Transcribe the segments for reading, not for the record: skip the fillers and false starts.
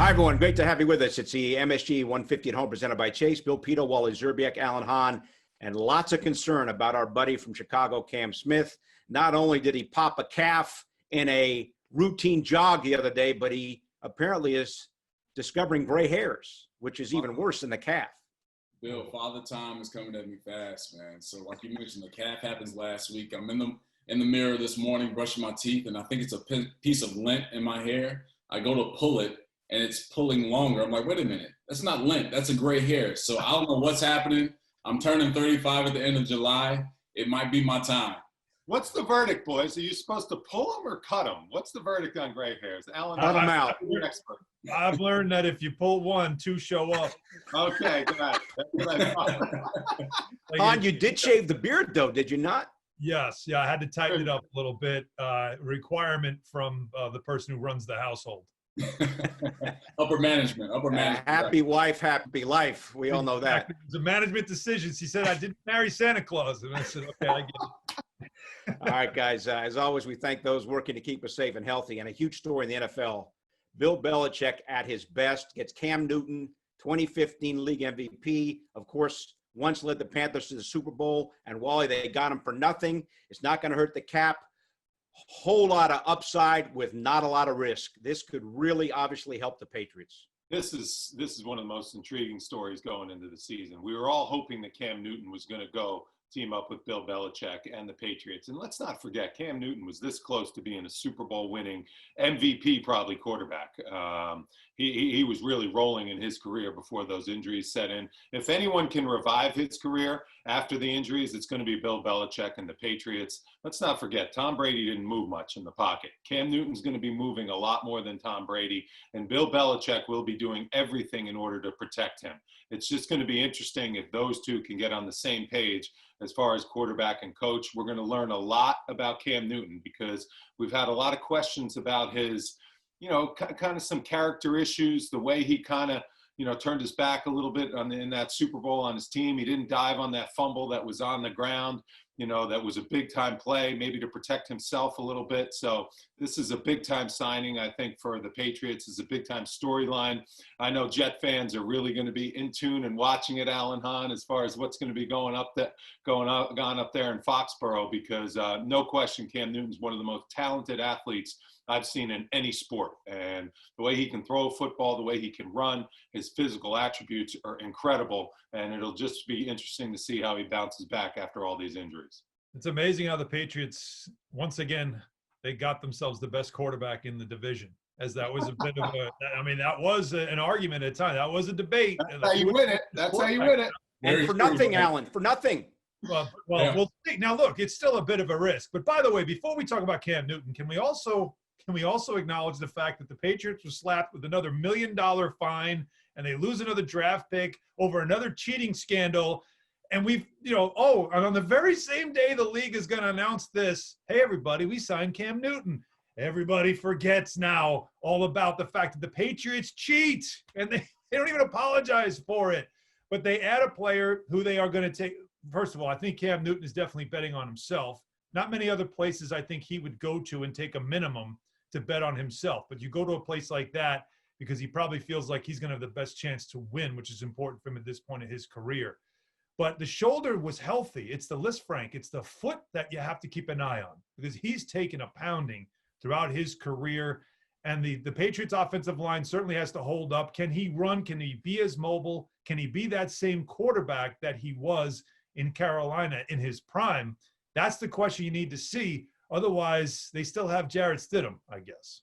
Hi, everyone. Great to have you with us. It's the MSG 150 at Home presented by Chase. Bill Pito, Wally Zerbiak, Alan Hahn, and lots of concern about our buddy from Chicago, Cam Smith. Not only did he pop a calf in a routine jog the other day, but he apparently is discovering gray hairs, which is even worse than the calf. Bill, father time is coming at me fast, man. So like you mentioned, the calf happens last week. I'm in the mirror this morning brushing my teeth, and I think it's a piece of lint in my hair. I go to pull it, and it's pulling longer. I'm like, wait a minute, that's not lint, that's a gray hair. So I don't know what's happening. I'm turning 35 at the end of July. It might be my time. What's the verdict, boys? Are you supposed to pull them or cut them? What's the verdict on gray hairs? Alan, cut them out. You're an expert. I've learned that if you pull one, two show up. Okay, good. That's what I thought. Hahn, you did shave the beard, though, did you not? Yes. Yeah, I had to tighten it up a little bit. Requirement from the person who runs the household. Upper management. Happy wife, happy life. We all know that. It was a management decision. She said, I didn't marry Santa Claus. And I said, okay, I get it. All right, guys. As always, we thank those working to keep us safe and healthy. And a huge story in the NFL. Bill Belichick at his best gets Cam Newton, 2015 league MVP. Of course, once led the Panthers to the Super Bowl. And Wally, they got him for nothing. It's not going to hurt the cap. Whole lot of upside with not a lot of risk. This could really obviously help the Patriots. This is one of the most intriguing stories going into the season. We were all hoping that Cam Newton was going to go team up with Bill Belichick and the Patriots. And let's not forget, Cam Newton was this close to being a Super Bowl winning MVP probably quarterback. He was really rolling in his career before those injuries set in. If anyone can revive his career after the injuries, it's going to be Bill Belichick and the Patriots. Let's not forget, Tom Brady didn't move much in the pocket. Cam Newton's going to be moving a lot more than Tom Brady, and Bill Belichick will be doing everything in order to protect him. It's just going to be interesting if those two can get on the same page as far as quarterback and coach. We're going to learn a lot about Cam Newton because we've had a lot of questions about his, kind of some character issues, the way he kind of, turned his back a little bit in that Super Bowl on his team. He didn't dive on that fumble that was on the ground. That was a big-time play, maybe to protect himself a little bit. So this is a big-time signing, I think, for the Patriots. It's a big-time storyline. I know Jet fans are really going to be in tune and watching it, Alan Hahn, as far as what's going to be going up there in Foxborough, because no question Cam Newton's one of the most talented athletes I've seen in any sport. And the way he can throw a football, the way he can run, his physical attributes are incredible. And it'll just be interesting to see how he bounces back after all these injuries. It's amazing how the Patriots, once again, they got themselves the best quarterback in the division. As that was a bit of that was an argument at times. That was a debate. That's how you win it. That's how you win it. And for nothing, Alan, for nothing. Well, we'll see. Now, look, it's still a bit of a risk. But by the way, before we talk about Cam Newton, can we also acknowledge the fact that the Patriots were slapped with another $1 million fine and they lose another draft pick over another cheating scandal? And we've, and on the very same day the league is going to announce this, hey, everybody, we signed Cam Newton. Everybody forgets now all about the fact that the Patriots cheat and they don't even apologize for it. But they add a player who they are going to take. First of all, I think Cam Newton is definitely betting on himself. Not many other places I think he would go to and take a minimum to bet on himself. But you go to a place like that because he probably feels like he's going to have the best chance to win, which is important for him at this point in his career. But the shoulder was healthy. It's the Lisfranc. It's the foot that you have to keep an eye on because he's taken a pounding throughout his career. And the Patriots offensive line certainly has to hold up. Can he run? Can he be as mobile? Can he be that same quarterback that he was in Carolina in his prime? That's the question you need to see. Otherwise, they still have Jarrett Stidham, I guess.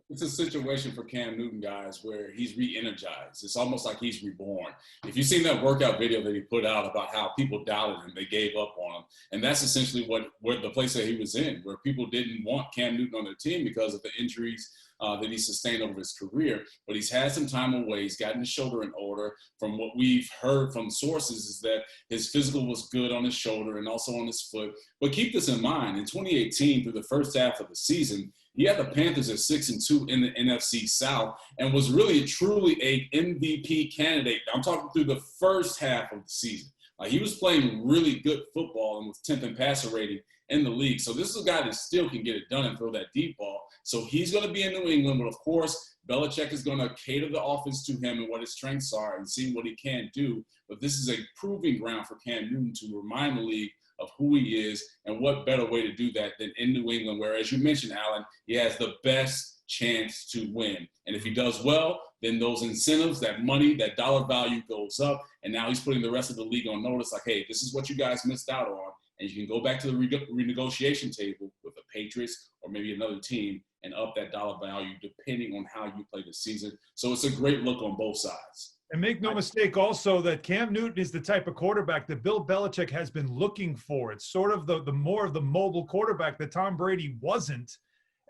It's a situation for Cam Newton, guys, where he's re-energized. It's almost like he's reborn. If you've seen that workout video that he put out about how people doubted him, they gave up on him. And that's essentially where the place that he was in, where people didn't want Cam Newton on their team because of the injuries that he sustained over his career. But he's had some time away. He's gotten his shoulder in order. From what we've heard from sources is that his physical was good on his shoulder and also on his foot. But keep this in mind, in 2018, through the first half of the season, he had the Panthers at 6-2 in the NFC South and was really truly a MVP candidate. I'm talking through the first half of the season. He was playing really good football and was 10th in passer rating in the league. So this is a guy that still can get it done and throw that deep ball. So he's going to be in New England. But, of course, Belichick is going to cater the offense to him and what his strengths are and see what he can do. But this is a proving ground for Cam Newton to remind the league of who he is, and what better way to do that than in New England, where, as you mentioned, Alan, he has the best chance to win. And if he does well, then those incentives, that money, that dollar value goes up. And now he's putting the rest of the league on notice, like, hey, this is what you guys missed out on. And you can go back to the renegotiation table with the Patriots or maybe another team and up that dollar value depending on how you play the season. So it's a great look on both sides. And make no mistake also that Cam Newton is the type of quarterback that Bill Belichick has been looking for. It's sort of the more of the mobile quarterback that Tom Brady wasn't.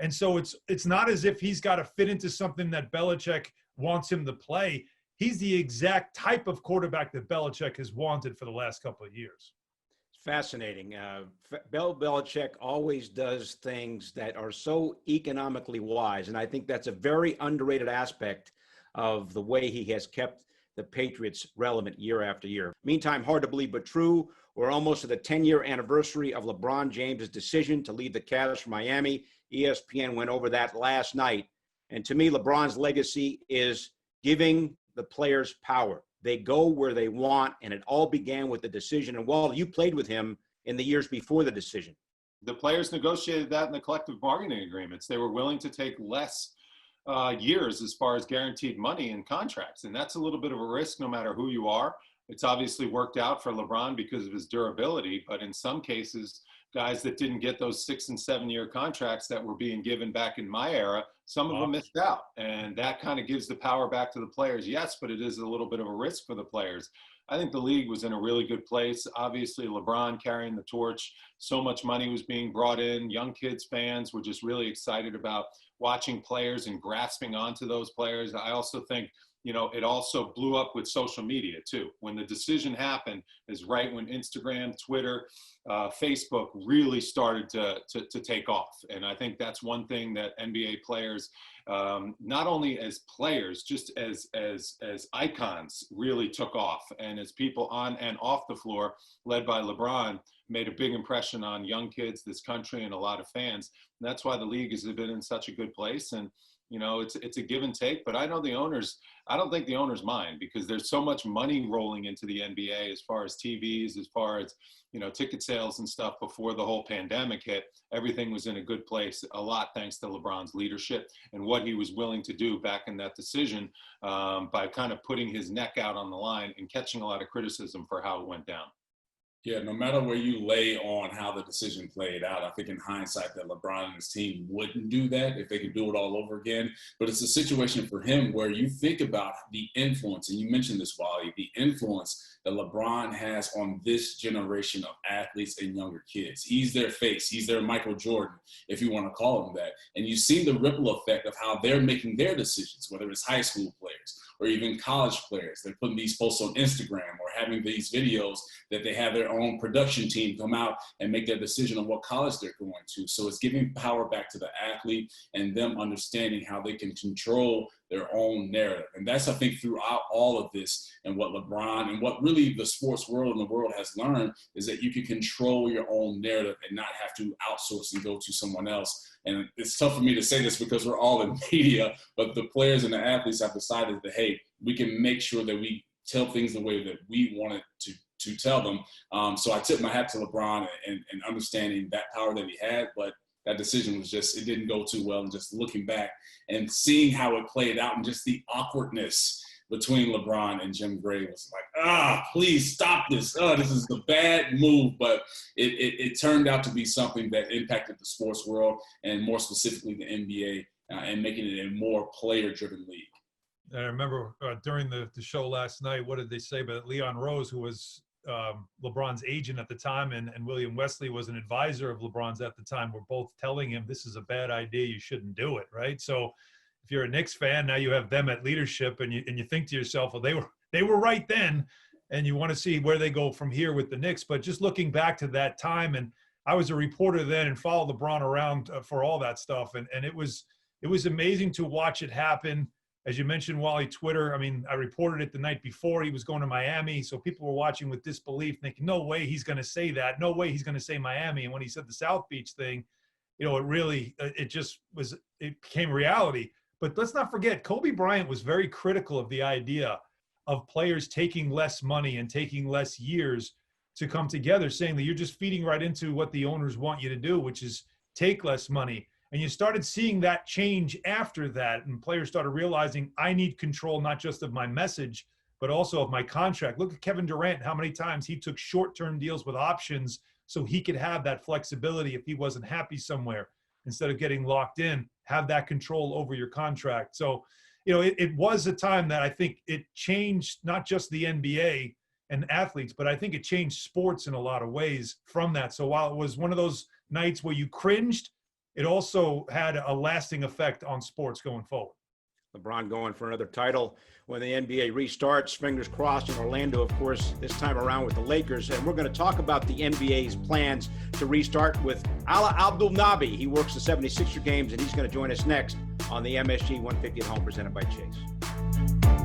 And so it's not as if he's got to fit into something that Belichick wants him to play. He's the exact type of quarterback that Belichick has wanted for the last couple of years. Fascinating. Bill Belichick always does things that are so economically wise, and I think that's a very underrated aspect of the way he has kept the Patriots relevant year after year. Meantime, hard to believe but true, we're almost at the 10-year anniversary of LeBron James' decision to leave the Cavs for Miami. ESPN went over that last night, and to me, LeBron's legacy is giving the players power. They go where they want, and it all began with the decision. And Walt, you played with him in the years before the decision. The players negotiated that in the collective bargaining agreements. They were willing to take less years as far as guaranteed money and contracts. And that's a little bit of a risk no matter who you are. It's obviously worked out for LeBron because of his durability, but in some cases, guys that didn't get those 6 and 7 year contracts that were being given back in my era, some of them missed out. And that kind of gives the power back to the players. Yes, but it is a little bit of a risk for the players. I think the league was in a really good place. Obviously, LeBron carrying the torch. So much money was being brought in. Young kids, fans were just really excited about watching players and grasping onto those players. I also think, you know, it also blew up with social media too. When the decision happened is right when Instagram, Twitter, Facebook really started to take off. And I think that's one thing that NBA players, not only as players, just as icons, really took off. And as people on and off the floor, led by LeBron, made a big impression on young kids, this country, and a lot of fans. And that's why the league has been in such a good place. And you know, it's a give and take, but I don't think the owners mind, because there's so much money rolling into the NBA as far as TVs, as far as, you know, ticket sales and stuff. Before the whole pandemic hit, everything was in a good place, a lot thanks to LeBron's leadership and what he was willing to do back in that decision, by kind of putting his neck out on the line and catching a lot of criticism for how it went down. Yeah, no matter where you lay on how the decision played out, I think in hindsight that LeBron and his team wouldn't do that if they could do it all over again. But it's a situation for him where you think about the influence, and you mentioned this, Wally, the influence that LeBron has on this generation of athletes and younger kids. He's their face. He's their Michael Jordan, if you want to call him that. And you see the ripple effect of how they're making their decisions, whether it's high school players or even college players. They're putting these posts on Instagram or having these videos that they have their own production team come out and make their decision on what college they're going to. So it's giving power back to the athlete and them understanding how they can control their own narrative. And that's, I think, throughout all of this, and what LeBron and what really the sports world and the world has learned is that you can control your own narrative and not have to outsource and go to someone else. And it's tough for me to say this because we're all in media, but the players and the athletes have decided that, hey, we can make sure that we tell things the way that we want it to tell them. So I tip my hat to LeBron and understanding that power that he had, but that decision was just, it didn't go too well. And just looking back and seeing how it played out and just the awkwardness between LeBron and Jim Gray was like, please stop this. This is a bad move. But it turned out to be something that impacted the sports world and more specifically the NBA and making it a more player-driven league. I remember during the show last night, what did they say about Leon Rose, who was LeBron's agent at the time, and William Wesley was an advisor of LeBron's at the time, were both telling him this is a bad idea, you shouldn't do it, right? So if you're a Knicks fan, now you have them at leadership, and you think to yourself, well, they were right then, and you want to see where they go from here with the Knicks. But just looking back to that time, and I was a reporter then and followed LeBron around for all that stuff, and it was amazing to watch it happen. As you mentioned, Wally, Twitter, I mean, I reported it the night before he was going to Miami, so people were watching with disbelief, thinking, no way he's going to say that. No way he's going to say Miami. And when he said the South Beach thing, you know, it became reality. But let's not forget, Kobe Bryant was very critical of the idea of players taking less money and taking less years to come together, saying that you're just feeding right into what the owners want you to do, which is take less money. And you started seeing that change after that, and players started realizing, I need control not just of my message, but also of my contract. Look at Kevin Durant, how many times he took short-term deals with options so he could have that flexibility if he wasn't happy somewhere, instead of getting locked in, have that control over your contract. So, it was a time that I think it changed not just the NBA and athletes, but I think it changed sports in a lot of ways from that. So while it was one of those nights where you cringed, it also had a lasting effect on sports going forward. LeBron going for another title when the NBA restarts. Fingers crossed in Orlando, of course, this time around with the Lakers. And we're going to talk about the NBA's plans to restart with Ala Abdul Nabi. He works the 76er games, and he's going to join us next on the MSG 150 at Home presented by Chase.